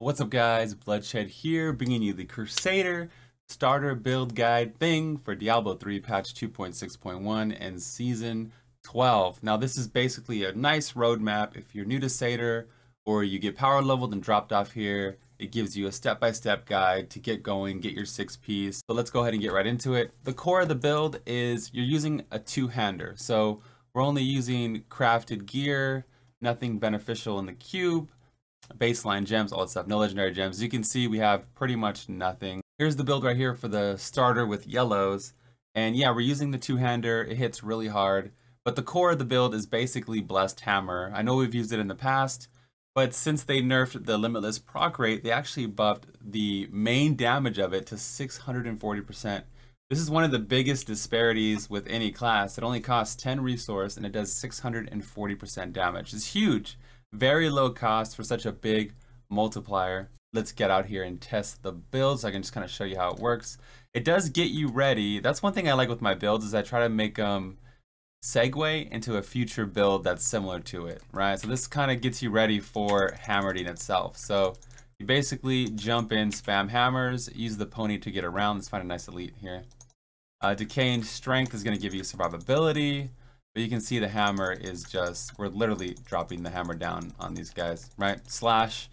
What's up guys, Bloodshed here, bringing you the Crusader starter build guide thing for Diablo 3 patch 2.6.1 and season 12. Now this is basically a nice roadmap. If you're new to Seder or you get power leveled and dropped off here, it gives you a step-by-step guide to get going, get your 6-piece. So let's go ahead and get right into it. The core of the build is you're using a two-hander. So we're only using crafted gear, nothing beneficial in the cube, baseline gems, all that stuff, no legendary gems. As you can see, we have pretty much nothing. Here's the build right here for the starter with yellows. And yeah, we're using the two-hander. It hits really hard. But the core of the build is basically Blessed Hammer. I know we've used it in the past, but since they nerfed the limitless proc rate, they actually buffed the main damage of it to 640%. This is one of the biggest disparities with any class. It only costs 10 resource and it does 640% damage. It's huge. Very low cost for such a big multiplier. Let's get out here and test the build so I can just kind of show you how it works. It does get you ready. That's one thing I like with my builds is I try to make them segue into a future build that's similar to it, right? So this kind of gets you ready for hammering itself. So you basically jump in, spam hammers, use the pony to get around. Let's find a nice elite here. Decaying strength is going to give you survivability. But you can see the hammer is just, we're literally dropping the hammer down on these guys, right? Slash,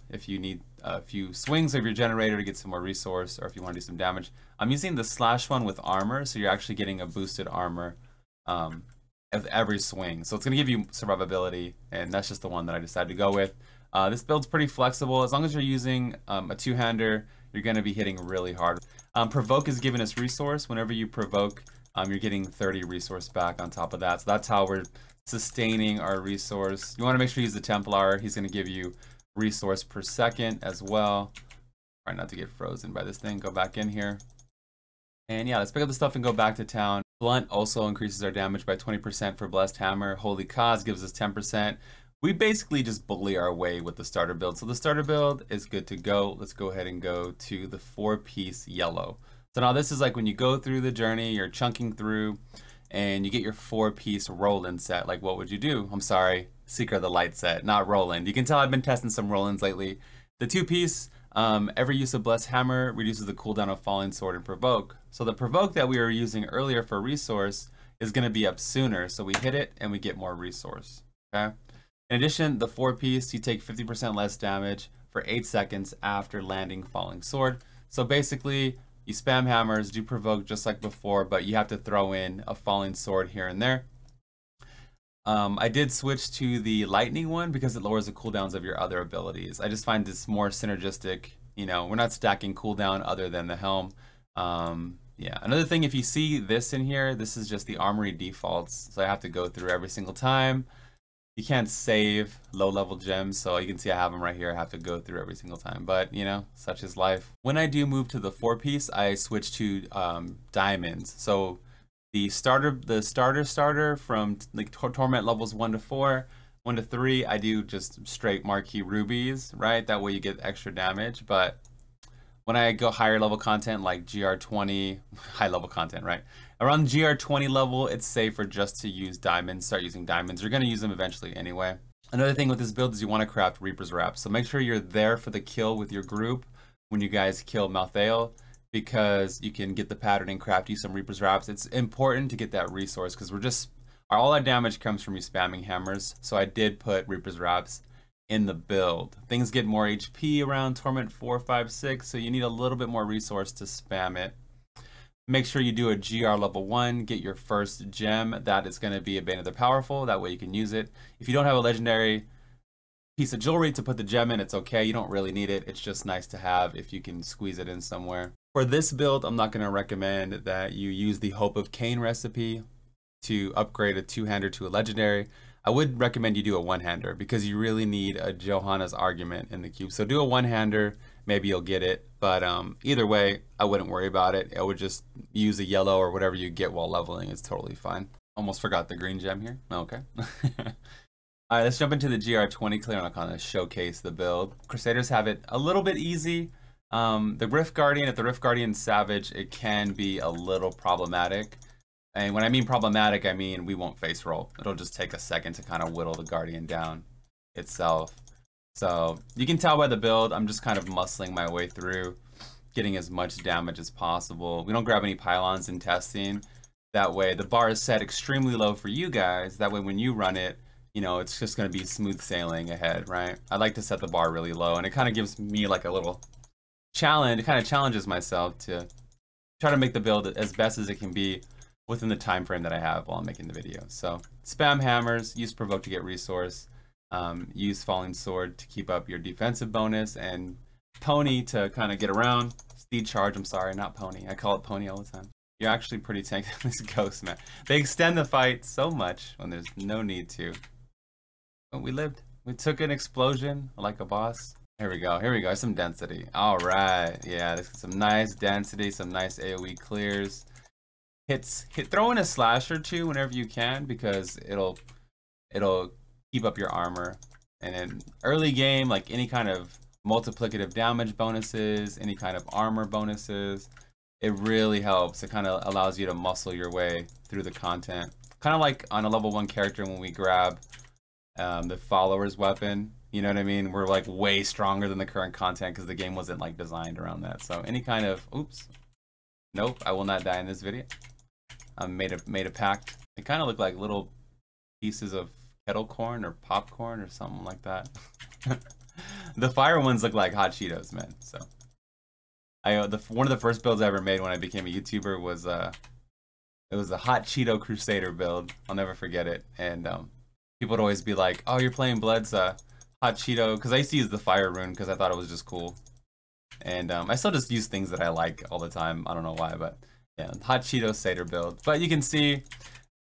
if you need a few swings of your generator to get some more resource, or if you want to do some damage. I'm using the slash one with armor, so you're actually getting a boosted armor of every swing. So it's going to give you survivability, and that's just the one that I decided to go with. This build's pretty flexible. As long as you're using a two-hander, you're going to be hitting really hard. Provoke is giving us resource. Whenever you provoke, you're getting 30 resource back on top of that. So that's how we're sustaining our resource. You want to make sure you use the Templar. He's going to give you resource per second as well. Try not to get frozen by this thing. Go back in here. And yeah, let's pick up the stuff and go back to town. Blunt also increases our damage by 20% for Blessed Hammer. Holy Cause gives us 10%. We basically just bully our way with the starter build. So the starter build is good to go. Let's go ahead and go to the 4-piece yellow. So now this is like when you go through the journey, you're chunking through and you get your 4-piece Roland set. Like what would you do? I'm sorry, Seeker of the Light set, not Roland. You can tell I've been testing some Rolands lately. The 2-piece, every use of Blessed Hammer reduces the cooldown of Falling Sword and Provoke. So the Provoke that we were using earlier for resource is going to be up sooner. So we hit it and we get more resource, okay? In addition, the 4-piece, you take 50% less damage for 8 seconds after landing Falling Sword. So basically, you spam hammers, do provoke just like before, but you have to throw in a falling sword here and there. I did switch to the lightning one because it lowers the cooldowns of your other abilities. I just find this more synergistic. You know, we're not stacking cooldown other than the helm. Yeah, another thing, if you see this in here, this is just the armory defaults. So I have to go through every single time. You can't save low-level gems, so you can see I have them right here. I have to go through every single time, but you know, such is life. When I do move to the 4-piece, I switch to diamonds. So the starter from like torment levels 1 to 4, 1 to 3, I do just straight marquee rubies, right? That way you get extra damage. But when I go higher level content like GR20, high level content, right? Around GR20 level, it's safer just to use diamonds, start using diamonds. You're gonna use them eventually anyway. Another thing with this build is you wanna craft Reaper's Wrap. So make sure you're there for the kill with your group when you guys kill Malthael, because you can get the pattern and craft you some Reaper's Wraps. It's important to get that resource because all our damage comes from you spamming hammers. So I did put Reaper's Wraps in the build. Things get more HP around Torment 4, 5, 6, so you need a little bit more resource to spam it. Make sure you do a GR level 1, get your first gem. That is going to be a Bane of the Powerful, that way you can use it. If you don't have a legendary piece of jewelry to put the gem in, it's okay, you don't really need it. It's just nice to have if you can squeeze it in somewhere. For this build, I'm not going to recommend that you use the Hope of Cain recipe to upgrade a two-hander to a legendary. I would recommend you do a one-hander because you really need a Johanna's Argument in the cube. So do a one-hander, maybe you'll get it. But either way, I wouldn't worry about it. I would just use a yellow or whatever you get while leveling. It's totally fine. Almost forgot the green gem here. Okay. All right, let's jump into the GR20 clear and I'll kind of showcase the build. Crusaders have it a little bit easy. The Rift Guardian, if the Rift Guardian Savage, it can be a little problematic. And when I mean problematic, I mean we won't face roll. It'll just take a second to kind of whittle the Guardian down itself. So you can tell by the build, I'm just kind of muscling my way through, getting as much damage as possible. We don't grab any pylons in testing. That way the bar is set extremely low for you guys. That way when you run it, you know, it's just gonna be smooth sailing ahead, right? I like to set the bar really low, and it kind of gives me like a little challenge. It kind of challenges myself to try to make the build as best as it can be within the time frame that I have while I'm making the video. So spam hammers, use provoke to get resource, use falling sword to keep up your defensive bonus, and pony to kind of get around. Speed charge, I'm sorry, not pony. I call it pony all the time. You're actually pretty tanky. This ghost, man. They extend the fight so much when there's no need to. But we lived. We took an explosion like a boss. Here we go. Here we go. Some density. All right. Yeah, this is some nice density, some nice AoE clears. Throw in a slash or two whenever you can, because it'll keep up your armor. And in early game, like any kind of multiplicative damage bonuses, any kind of armor bonuses, it really helps. It kind of allows you to muscle your way through the content. Kind of like on a level 1 character when we grab the follower's weapon. You know what I mean? We're like way stronger than the current content because the game wasn't like designed around that. So any kind of, oops, nope, I will not die in this video. I made a pact. They kind of look like little pieces of kettle corn or popcorn or something like that. The fire ones look like hot Cheetos, man. So one of the first builds I ever made when I became a YouTuber was it was a hot Cheeto Crusader build. I'll never forget it. And people would always be like, "Oh, you're playing Blood's hot Cheeto," because I used to use the fire rune because I thought it was just cool. And I still just use things that I like all the time. I don't know why, but yeah, hot Cheeto Seder build. But you can see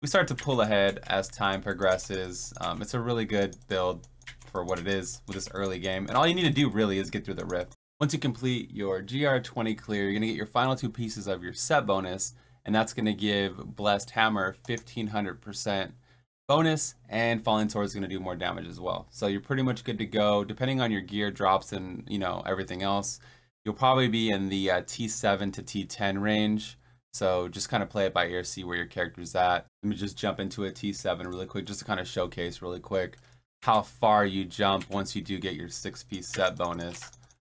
we start to pull ahead as time progresses. It's a really good build for what it is with this early game. And all you need to do really is get through the rift. Once you complete your GR20 clear, you're gonna get your final 2 pieces of your set bonus, and that's gonna give Blessed Hammer 1500% bonus, and Falling Sword is going to do more damage as well. So you're pretty much good to go. Depending on your gear drops and, you know, everything else, you'll probably be in the T7 to T10 range. So just kind of play it by ear, see where your character's at. Let me just jump into a T7 really quick, just to kind of showcase really quick how far you jump once you do get your 6-piece set bonus.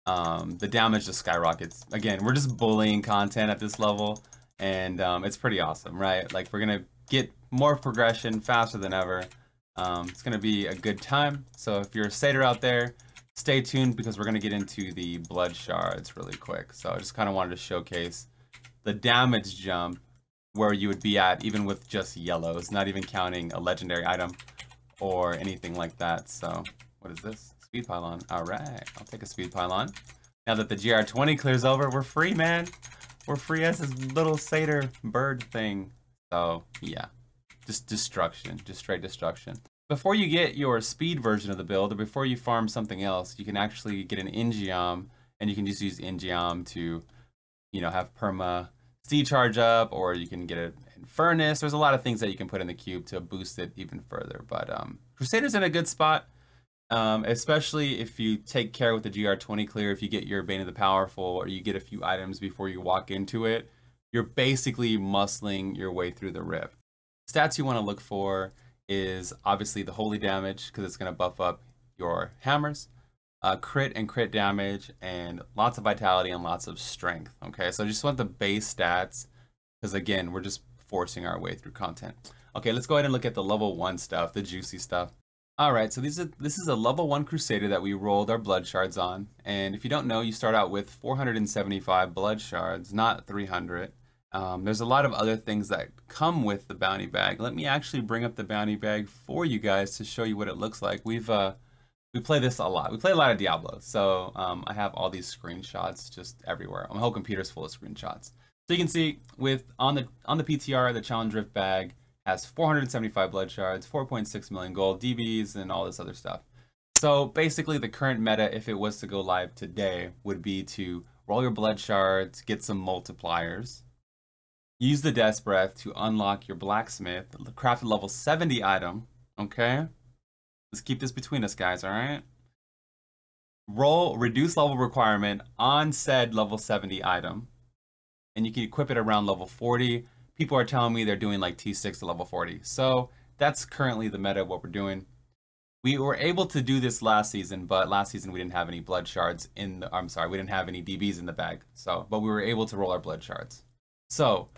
The damage just skyrockets. Again, we're just bullying content at this level, and it's pretty awesome, right? Like, we're going to get more progression faster than ever. It's going to be a good time. So if you're a Satyr out there, stay tuned, because we're going to get into the blood shards really quick. So I just kind of wanted to showcase the damage jump where you would be at even with just yellows, not even counting a legendary item or anything like that. So what is this? Speed pylon. All right, I'll take a speed pylon. Now that the GR20 clears over, we're free, man. We're free as this little Satyr bird thing. So yeah, just destruction, just straight destruction. Before you get your speed version of the build, or before you farm something else, you can actually get an Ingeom, and you can just use Ingeom to, you know, have perma C charge up, or you can get an Furnace. There's a lot of things that you can put in the cube to boost it even further. But Crusader's in a good spot, especially if you take care with the GR20 clear. If you get your Bane of the Powerful, or you get a few items before you walk into it, you're basically muscling your way through the rift. Stats you want to look for is obviously the holy damage, because it's going to buff up your hammers, crit and crit damage, and lots of vitality and lots of strength. Okay, so just want the base stats, because again, we're just forcing our way through content. Okay, let's go ahead and look at the level 1 stuff, the juicy stuff. All right, so this is a level 1 Crusader that we rolled our blood shards on. And if you don't know, you start out with 475 blood shards, not 300. There's a lot of other things that come with the bounty bag. Let me actually bring up the bounty bag for you guys to show you what it looks like. We play this a lot. We play a lot of Diablo, so I have all these screenshots just everywhere. My whole computer's full of screenshots. So you can see on the PTR, the Challenge Rift bag has 475 blood shards, 4.6 million gold, DBs, and all this other stuff. So basically, the current meta, if it was to go live today, would be to roll your blood shards, get some multipliers, use the Death's Breath to unlock your blacksmith, craft a level 70 item, okay? Let's keep this between us, guys, all right? Roll reduce level requirement on said level 70 item, and you can equip it around level 40. People are telling me they're doing like T6 to level 40. So that's currently the meta of what we're doing. We were able to do this last season, but last season we didn't have any blood shards in the, I'm sorry, we didn't have any DBs in the bag. So, but we were able to roll our blood shards. So,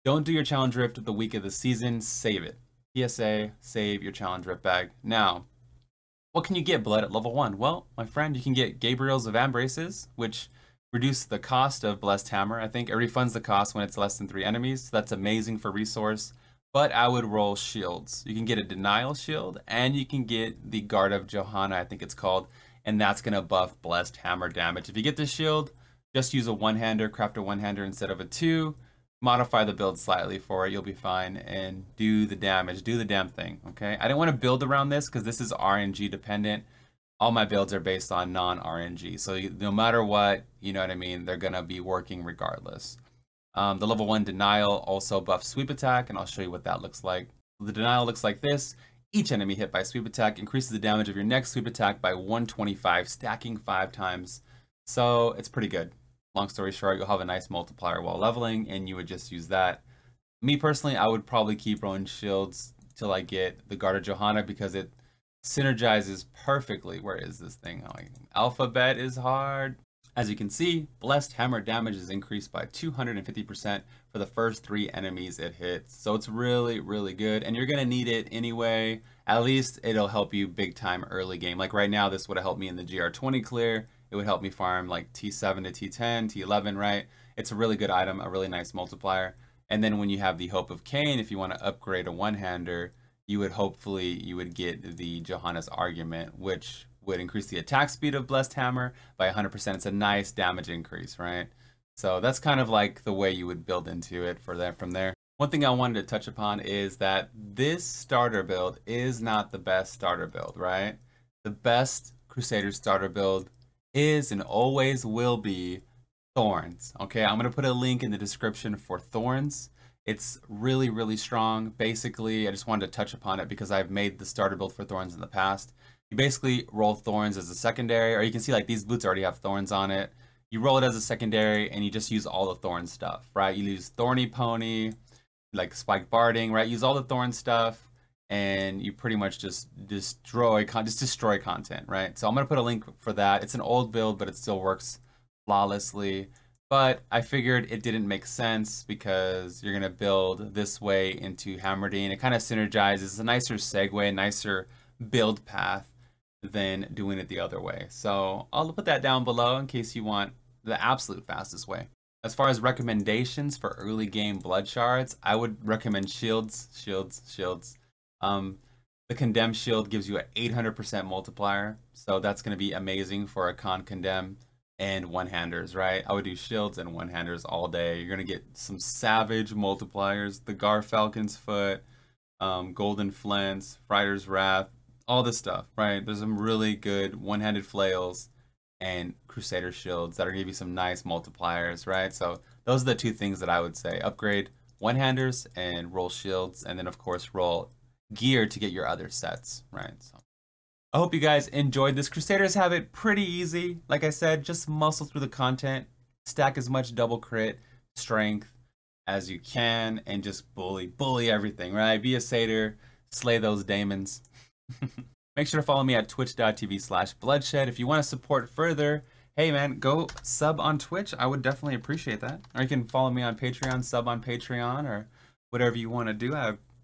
don't do your challenge rift the week of the season, save it. PSA, save your challenge rift bag. Now, what can you get blood at level 1? Well, my friend, you can get Gabriel's of Ambraces, which reduce the cost of Blessed Hammer. I think it refunds the cost when it's less than 3 enemies. So that's amazing for resource. But I would roll shields. You can get a denial shield, and you can get the Guard of Johanna, I think it's called, and that's gonna buff Blessed Hammer damage. If you get the shield, just use a one-hander, craft a one-hander instead of a 2, modify the build slightly for it, you'll be fine, and do the damage, do the damn thing, okay? I didn't want to build around this because this is RNG dependent. All my builds are based on non-RNG, so no matter what, you know what I mean, they're gonna be working regardless. The level 1 denial also buffs sweep attack, and I'll show you what that looks like. The denial looks like this. Each enemy hit by sweep attack increases the damage of your next sweep attack by 125, stacking 5 times. So it's pretty good. Long story short, you'll have a nice multiplier while leveling, and you would just use that. Me personally, I would probably keep rolling shields till I get the Guard of Johanna because it synergizes perfectly. Where is this thing? Oh, alphabet is hard. As you can see, Blessed Hammer damage is increased by 250% for the first 3 enemies it hits. So it's really, really good. And you're gonna need it anyway. At least it'll help you big time early game. Like right now, this would have helped me in the GR20 clear. It would help me farm like T7 to T10, T11, right? It's a really good item, a really nice multiplier. And then when you have the Hope of Cain, if you want to upgrade a one-hander, you would get the Johanna's Argument, which would increase the attack speed of Blessed Hammer by 100%. It's a nice damage increase, right? So that's kind of like the way you would build into it from there. One thing I wanted to touch upon is that this starter build is not the best starter build, right? The best Crusader starter build is and always will be Thorns. Okay, I'm gonna put a link in the description for Thorns. It's really, really strong. Basically, I just wanted to touch upon it because I've made the starter build for Thorns in the past. You basically roll Thorns as a secondary, or you can see like these boots already have Thorns on it. You roll it as a secondary and you just use all the Thorn stuff, right? You use Thorny Pony, like Spike Barding, right? Use all the Thorn stuff and you pretty much just destroy content, right? So I'm gonna put a link for that. It's an old build, but it still works flawlessly. But I figured it didn't make sense because you're gonna build this way into Hammerdine. It kind of synergizes. It's a nicer segue, nicer build path than doing it the other way. So I'll put that down below in case you want the absolute fastest way. As far as recommendations for early game blood shards, I would recommend shields. The Condemn shield gives you an 800% multiplier, so that's going to be amazing for a con condemn and one-handers, right? I would do shields and one-handers all day. You're going to get some savage multipliers, the Garfalcon's Foot, Golden Flints, Friar's Wrath, all this stuff, right? There's some really good one-handed flails and Crusader shields that are going to give you some nice multipliers, right? So those are the 2 things that I would say. Upgrade one-handers and roll shields, and then of course roll gear to get your other sets, right? So I hope you guys enjoyed this. Crusaders have it pretty easy. Like I said, just muscle through the content, stack as much double crit strength as you can, and just bully everything, right? Be a satyr, slay those daemons. Make sure to follow me at twitch.tv/bloodshed. If you want to support further, hey man, go sub on Twitch. I would definitely appreciate that. Or you can follow me on Patreon, sub on Patreon, or whatever you want to do.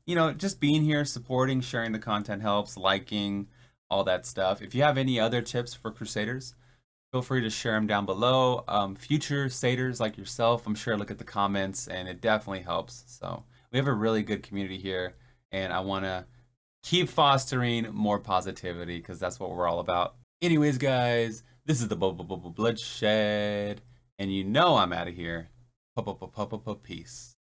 You know, just being here, supporting, sharing the content helps, liking, all that stuff. If you have any other tips for Crusaders, feel free to share them down below. Future satyrs like yourself, I'm sure look at the comments and it definitely helps. So we have a really good community here and I want to keep fostering more positivity because that's what we're all about. Anyways, guys, this is the Bloodshed and you know I'm out of here. Peace.